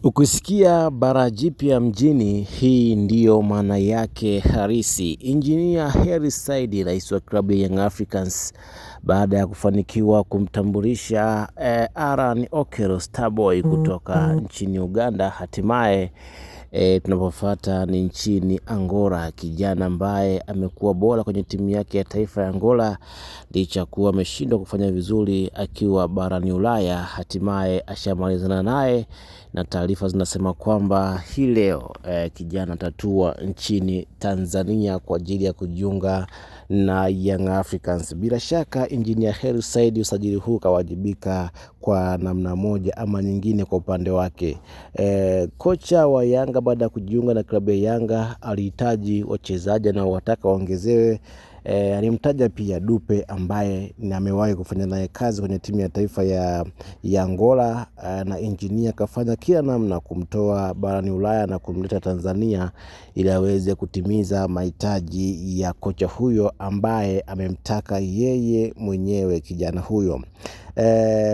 Ukisikia bara jipya mjini, hii ndiyo maana yake halisi. Engineer Hersi Said, rais wa klabu ya Young Africans, baada ya kufanikiwa kumtambulisha Aaron Okero Starboy kutoka nchini Uganda, hatimaye tunapofuata ni nchini Angola, kijana ambaye amekuwa bora kwenye timu yake ya taifa ya Angola licha kuwa ameshindwa kufanya vizuri akiwa barani Ulaya. Hatimaye ashamalizana naye na taarifa zinasema kwamba hii leo kijana atatua nchini Tanzania kwa ajili ya kujiunga na Young Africans. Bila shaka Engineer Hersi Said, usajili huu kawajibika kwa namna moja ama nyingine kwa upande wake. Kocha wa Yanga baada ya kujiunga na klabu ya Yanga alihitaji wachezaji na wataka waongezewe. Alimtaja pia Dupe ambaye amewahi kufanya naye kazi kwenye timu ya taifa ya Angola, na Engineer kafanya kila namna kumtoa barani Ulaya na kumleta Tanzania ili aweze kutimiza mahitaji ya kocha huyo ambaye amemtaka yeye mwenyewe kijana huyo.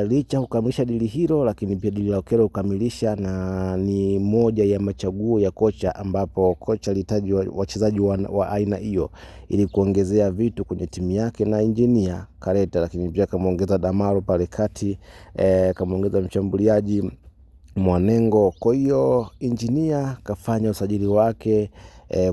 Licha kukamilisha dili hilo, lakini pia dili la Okero kukamilisha, na ni moja ya machaguo ya kocha ambapo kocha alihitaji wachezaji wa aina hiyo ili kuongezea vitu kwenye timu yake, na Engineer kaleta, lakini pia kamuongeza Damaro pale kati, kamuongeza mshambuliaji Mwanengo. Kwa hiyo Engineer kafanya usajili wake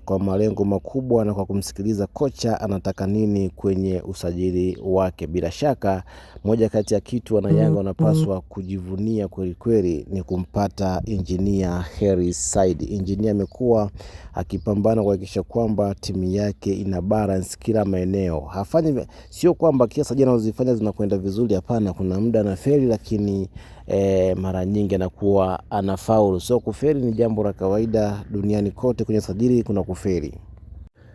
kwa malengo makubwa na kwa kumsikiliza kocha anataka nini kwenye usajili wake. Bila shaka moja kati ya kitu wana Yanga wanapaswa kujivunia kweli kweli ni kumpata Engineer Hersi Said. Engineer amekuwa akipambana kuhakikisha kwamba timu yake ina balance kila maeneo. Hafanyi, sio kwamba kila sajili anazozifanya zinakwenda vizuri, hapana, kuna muda anafeli, lakini mara nyingi anakuwa anafaulu. So kufeli ni jambo la kawaida duniani kote, kwenye sajili kuna kufeli.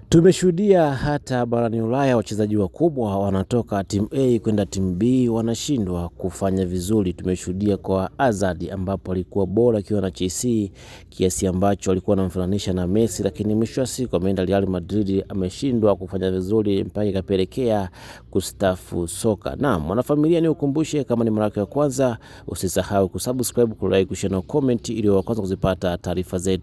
Tumeshuhudia hata barani Ulaya wachezaji wakubwa wanatoka timu A kwenda timu B wanashindwa kufanya vizuri. Tumeshuhudia kwa Hazard ambapo alikuwa bora akiwa na Chelsea kiasi ambacho alikuwa anamfananisha na Messi, lakini mwisho wa siku ameenda Real Madrid, ameshindwa kufanya vizuri mpaka ikapelekea kustafu soka. Na mwanafamilia, ni ukumbushe kama ni mara yako ya kwanza, usisahau kusubscribe, kulike, kushare na comment ili wa kwanza kuzipata taarifa zetu.